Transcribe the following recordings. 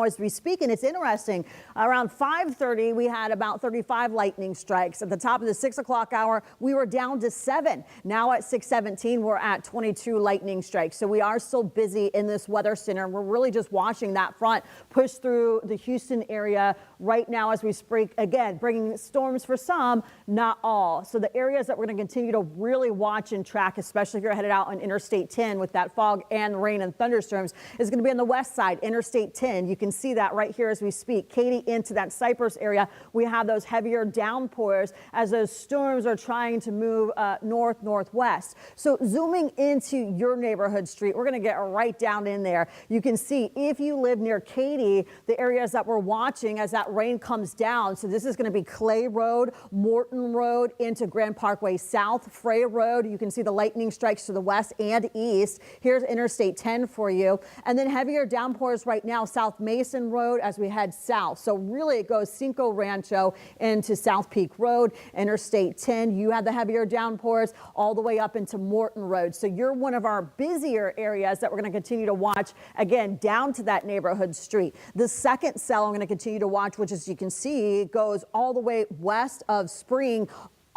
As we speak, and it's interesting, around 5:30 we had about 35 lightning strikes. At the top of the 6 o'clock hour we were down to 7. Now at 6:17 we're at 22 lightning strikes. So we are still busy in this weather center. We're really just watching that front push through the Houston area right now as we speak, again bringing storms for some, not all. So the areas that we're going to continue to really watch and track, especially if you're headed out on Interstate 10 with that fog and rain and thunderstorms, is going to be on the west side, Interstate 10. You can see that right here as we speak. Katy into that Cypress area, we have those heavier downpours as those storms are trying to move northwest. So zooming into your neighborhood street, we're going to get right down in there. You can see if you live near Katy, the areas that we're watching as that rain comes down. So this is going to be Clay Road, Morton Road into Grand Parkway South, Frey Road. You can see the lightning strikes to the west and east. Here's Interstate 10 for you. And then heavier downpours right now, South Mason Road as we head south. So really it goes Cinco Rancho into South Peak Road, Interstate 10. You have the heavier downpours all the way up into Morton Road. So you're one of our busier areas that we're going to continue to watch, again, down to that neighborhood street. The second cell I'm going to continue to watch, which as you can see, goes all the way west of Spring,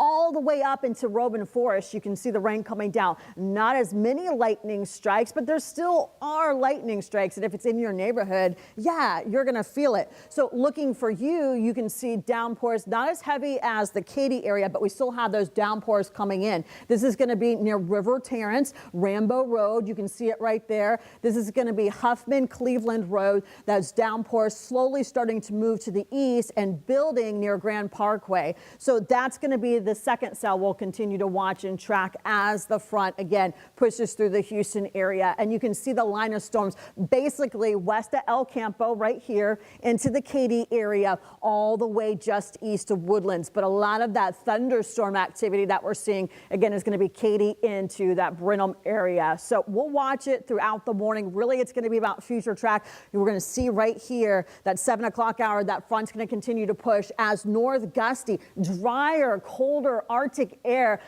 all the way up into Robin Forest. You can see the rain coming down. Not as many lightning strikes, but there still are lightning strikes. And if it's in your neighborhood, yeah, you're going to feel it. So looking for you, you can see downpours, not as heavy as the Katy area, but we still have those downpours coming in. This is going to be near River Terrace, Rambo Road. You can see it right there. This is going to be Huffman Cleveland Road. That's downpours slowly starting to move to the east and building near Grand Parkway. So that's going to be the second cell we'll continue to watch and track as the front again pushes through the Houston area. And you can see the line of storms basically west of El Campo right here into the Katy area all the way just east of Woodlands. But a lot of that thunderstorm activity that we're seeing again is going to be Katy into that Brenham area. So we'll watch it throughout the morning. Really, it's going to be about future track. We're going to see right here that 7 o'clock hour that front's going to continue to push as north gusty, drier, colder Arctic air,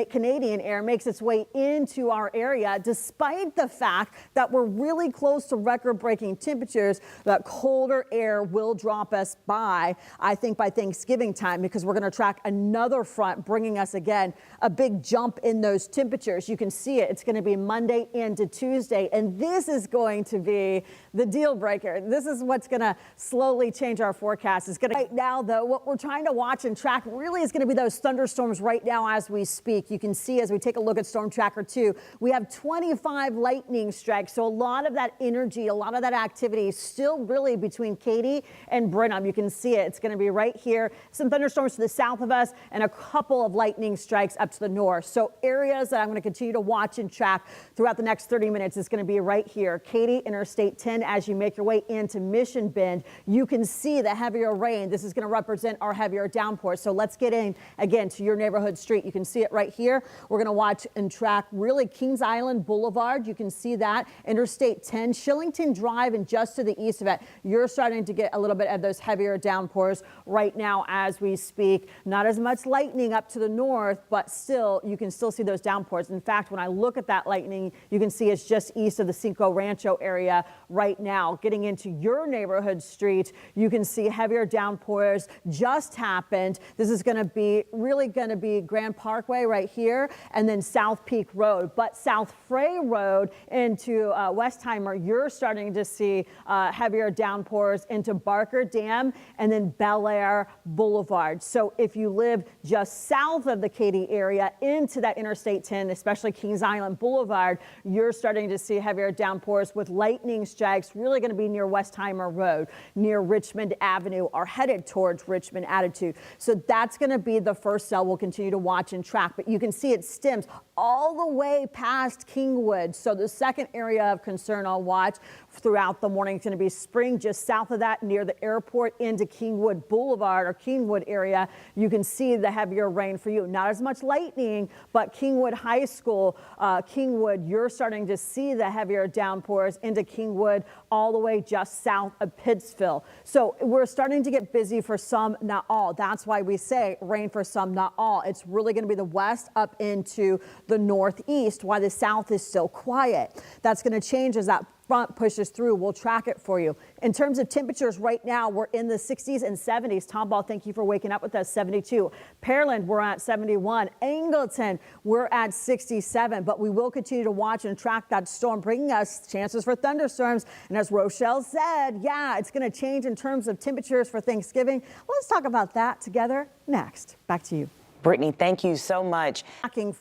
Canadian air makes its way into our area. Despite the fact that we're really close to record-breaking temperatures, that colder air will drop us by, I think, by Thanksgiving time, because we're going to track another front bringing us again a big jump in those temperatures. You can see it. It's going to be Monday into Tuesday, and this is going to be the deal breaker. This is what's going to slowly change our forecast. It's going to right now, though, what we're trying to watch and track really is going to be those thunderstorms right now as we speak. You can see as we take a look at Storm Tracker 2, we have 25 lightning strikes. So a lot of that energy, a lot of that activity is still really between Katy and Brenham. You can see it. It's going to be right here. Some thunderstorms to the south of us and a couple of lightning strikes up to the north. So areas that I'm going to continue to watch and track throughout the next 30 minutes is going to be right here. Katy, Interstate 10, as you make your way into Mission Bend, you can see the heavier rain. This is going to represent our heavier downpours. So let's get in again to your neighborhood street. You can see it right here. We're going to watch and track really Kings Island Boulevard. You can see that Interstate 10, Shillington Drive, and just to the east of it, you're starting to get a little bit of those heavier downpours right now as we speak. Not as much lightning up to the north, but still, you can still see those downpours. In fact, when I look at that lightning, you can see it's just east of the Cinco Rancho area right now. Getting into your neighborhood street, you can see heavier downpours just happened. This is going to be really going to be Grand Parkway right here, and then South Peak Road. But South Frey Road into Westheimer, you're starting to see heavier downpours into Barker Dam and then Bel Air Boulevard. So if you live just south of the Katy area into that Interstate 10, especially Kings Island Boulevard, you're starting to see heavier downpours with lightning strikes really going to be near Westheimer Road, near Richmond Avenue, or headed towards Richmond Avenue. So that's going to be the first cell we'll continue to watch and track. But you can see it stems all the way past Kingwood. So the second area of concern I'll watch throughout the morning is going to be Spring, just south of that near the airport into Kingwood Boulevard or Kingwood area. You can see the heavier rain for you. Not as much lightning, but Kingwood High School, Kingwood, you're starting to see the heavier downpours into Kingwood all the way just south of Pittsville. So we're starting to get busy for some, not all. That's why we say rain for some, not all. It's really going to be the west up into the northeast, while the south is still quiet. That's going to change as that front pushes through, we'll track it for you. In terms of temperatures right now, we're in the 60s and 70s. Tomball, thank you for waking up with us, 72. Pearland, we're at 71. Angleton, we're at 67. But we will continue to watch and track that storm, bringing us chances for thunderstorms. And as Rochelle said, yeah, it's going to change in terms of temperatures for Thanksgiving. Let's talk about that together next. Back to you. Brittany, thank you so much.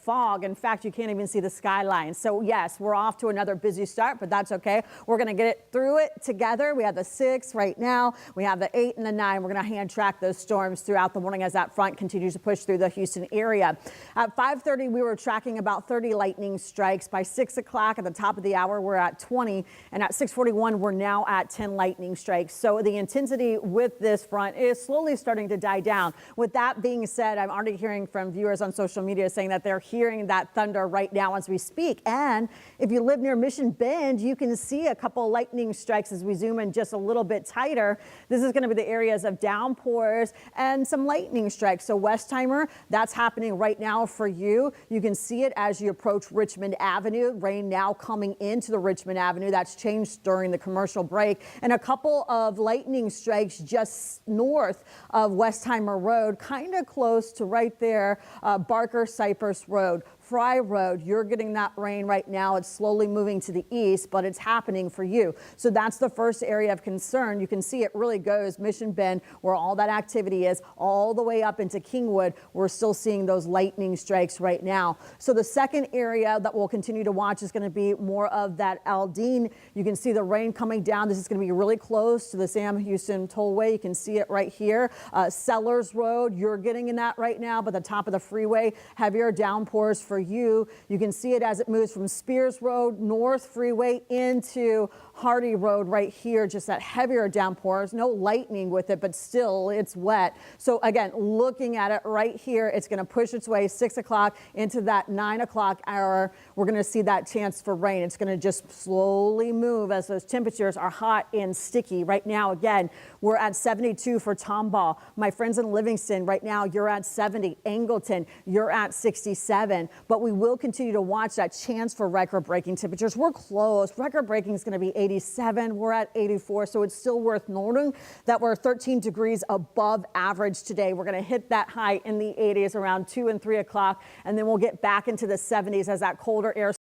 Fog. In fact, you can't even see the skyline. So yes, we're off to another busy start, but that's okay. We're going to get it through it together. We have the 6 right now. We have the 8 and the 9. We're going to hand track those storms throughout the morning as that front continues to push through the Houston area. At 5:30, we were tracking about 30 lightning strikes. By 6 o'clock at the top of the hour, we're at 20. And at 6:41, we're now at 10 lightning strikes. So the intensity with this front is slowly starting to die down. With that being said, I'm already hearing from viewers on social media saying that they're hearing that thunder right now as we speak. And if you live near Mission Bend, you can see a couple lightning strikes as we zoom in just a little bit tighter. This is going to be the areas of downpours and some lightning strikes. So Westheimer, that's happening right now for you. You can see it as you approach Richmond Avenue. Rain now coming into the Richmond Avenue. That's changed during the commercial break. And a couple of lightning strikes just north of Westheimer Road, kind of close to right there, Barker Cypress Road. Fry Road, you're getting that rain right now. It's slowly moving to the east, but it's happening for you. So that's the first area of concern. You can see it really goes Mission Bend, where all that activity is, all the way up into Kingwood. We're still seeing those lightning strikes right now. So the second area that we'll continue to watch is going to be more of that Aldine. You can see the rain coming down. This is going to be really close to the Sam Houston Tollway. You can see it right here. Sellers Road, you're getting in that right now, but the top of the freeway, heavier downpours for you. You can see it as it moves from Spears Road, North Freeway into Hardy Road right here, just that heavier downpours. No lightning with it, but still it's wet. So again, looking at it right here, it's going to push its way 6 o'clock into that 9 o'clock hour. We're going to see that chance for rain. It's going to just slowly move as those temperatures are hot and sticky. Right now, again, we're at 72 for Tomball. My friends in Livingston, right now, you're at 70. Angleton, you're at 67. But we will continue to watch that chance for record-breaking temperatures. We're close. Record-breaking is going to be 87. We're at 84, so it's still worth noting that we're 13 degrees above average today. We're going to hit that high in the 80s around 2 and 3 o'clock, and then we'll get back into the 70s as that colder air